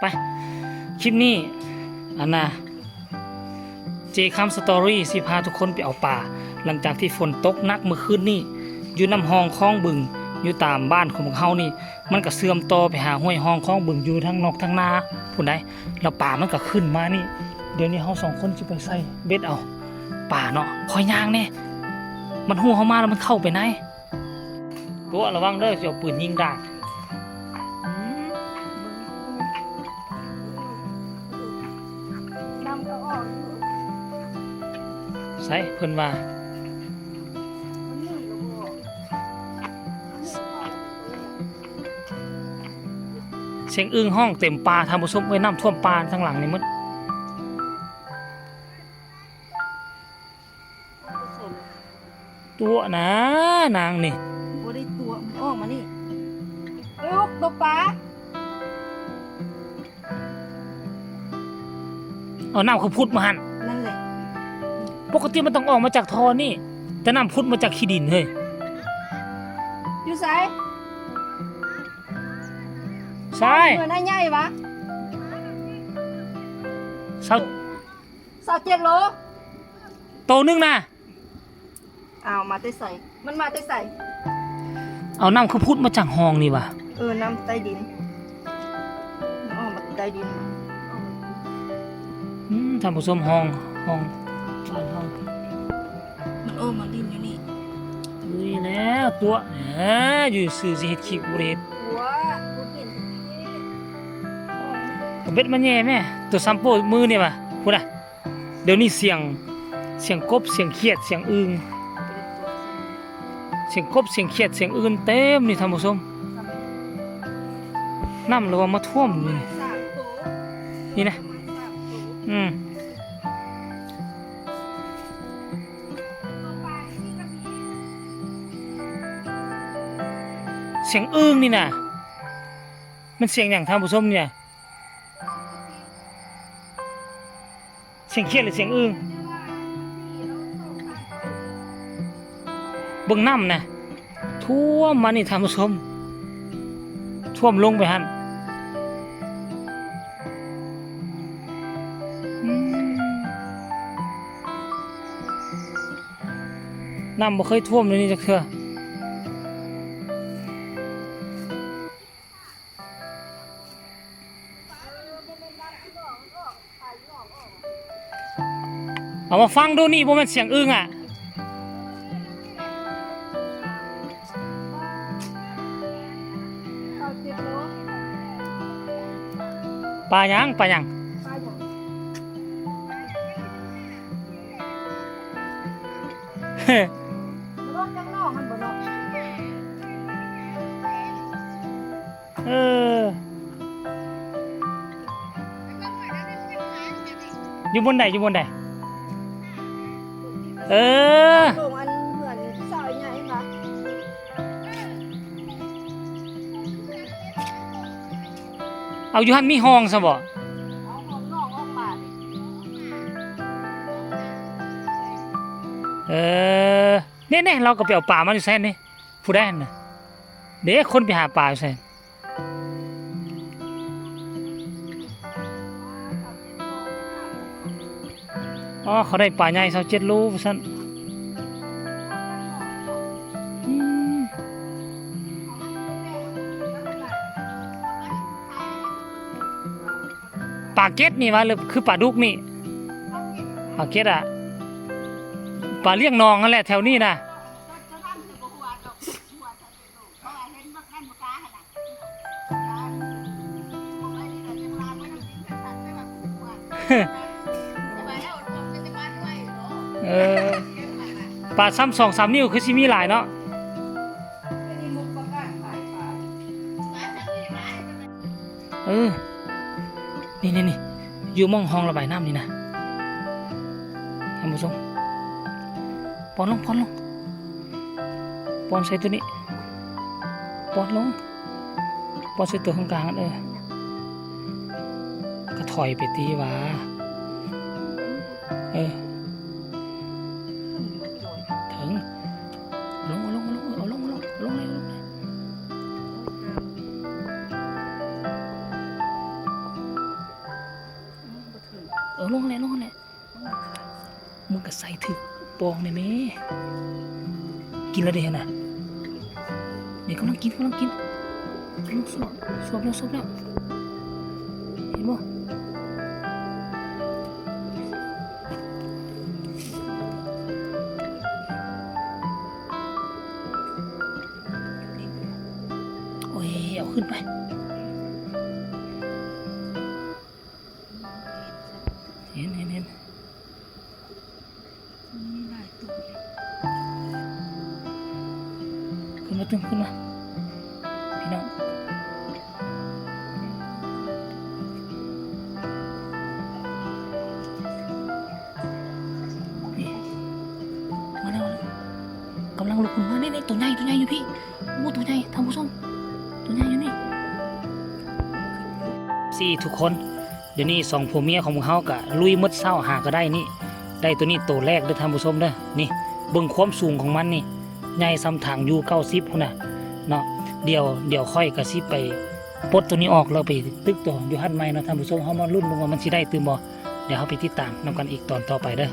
ไปคลิปนี้อันน่ะเจคัมสตอรี่สิพาทุกคนไปเอาป่าหลังจากที่ฝนตกหนักเมื่อคืนนี้อยู่น้ำห้องคลองบึงอยู่ตามบ้านของพวกเฮานี่มันก็เสื่อมต่อไปหาห้วยห้องคลองบึงอยู่ทั้งนอกทั้งนาผู้ใดแล้วป่ามันก็ขึ้นมานี่เดี๋ยวนี้เฮาสองคนสิไปใส่เบ็ดเอาป่าเนาะคอยย่างแน่มันหู้เฮามาแล้วมันเข้าไปไหนตัวระวังเด้อสิเอาปืนยิงดากใส่เพิ่นว่าเสียงอึ้งห้องเต็มป่าทำผู้ชมไว้น้ำท่วมป่าทั้งหลังนี่หมดตัวนะนางนี่บ่ได้ตัวมันออกมานี่ลูกตัวปลาเอาน้ำเขาพุดมาหั่นนั่นแหละปกติมันต้องออกมาจากท่อนี่แต่น้ำพุดมาจากขี้ดินเฮ้ยอยู่ไสใช่ตัวน่าใหญ่วะ27 โลโตนึงนะอ้าวมาแต่ใส่มันมาแต่ใส่เอาน้ำเขาพุดมาจากห้องนี่วะน้ำใต้ดินมันออกมาใต้ดินท่านผู้ชมห้องบ้านห้องมันออกมาดินอยู่นี่อุ้ยแล้วตัวอยู่สื่อสิเฮ็ดคลิปบ่ได้เฮ็ดเบ็ดมันแย่แม่ตัวซัมโปมือนี่ว่ะพูดอ่ะเดี๋ยวนี้เสียงกบเสียงเขียดเสียงอึ่งเสียงกบเสียงเขียดเสียงอื่นเต็มนี่ท่านผู้ชมน้ำระวังมาท่วมอยู่นี่นะเสียงอึ่งนี่นะมันเสียงอย่างท่านผู้ชมเนี่ยเสียงเขียดหรือเสียงอึ่งเบิ่งน้ำนะท่วมมานี่ท่านผู้ชมท่วมลงไปหั่นน้ำบ่เคยท่วมเลยนี่จักเทื่อเอามาฟังดูนี่บ่แม่นเสียงอึ่งอ่ะปลายังเฮ้อยู่บนใดเอาอันเหมือนซอยใหญ่ค่ะเอาอยู่หั่นมีห้องซะบ่เนี่ยเราก็ไปเอาปลามาอยู่แซ่นนี่ผู้ได้น่ะเด็กคนไปหาปลาอยู่แซ่นอ๋อเขาได้ปลาใหญ่27 โลว่าซั่นปลาเก็ดนี่วะหรือคือปลาดุกนี่ปลาเก็ดอะปลาเลี้ยงนองนั่นแหละแถวนี้นะปลาซ้ำ2-3 นิ้วคือสิมีหลายเนาะนี่อยู่มองห้องระบายน้ำนี่นะท่านผู้ชมปอนลงปอนใส่ตัวนี้ปอนลงปอนใส่ตัวข้างกลางก็ถอยไปตีวะถึงลงเลย ลงแหละลงแหละมึงก็ใส่ถึกปองเลยแม่กินแล้วเด้น่ะนี่กำลังกินกำลังสวบแล้วเห็นบ่โอ้ยเอาขึ้นไปเห็น มีหลายตัวเลย ขึ้นมาตึงขึ้นมาพี่น้องนี่มาแล้วกำลังลุกขึ้นมาเนี่ยตัวใหญ่อยู่พี่โอ้ตัวใหญ่ท่านผู้ชมตัวใหญ่อยู่นี่สี่ทุกคนเดี๋ยวนี้สองผัวเมียของพวกเขากะลุยมดเศร้าหาก็ได้นี่ได้ตัวนี้ตัวแรกเด้อท่านผู้ชมเด้อนี่เบิ่งความสูงของมันนี่ใหญ่ซ้ำทางอยู่90พุ่นน่ะเนาะเดี๋ยวค่อยกระซิบไปปลดตัวนี้ออกแล้วไปตึกตัวอยู่หัดใหม่เนาะท่านผู้ชมเฮามาลุ้นดูว่ามันสิได้ตื่มบ่เดี๋ยวเฮาไปติดตามนำกันอีกตอนต่อไปเด้อ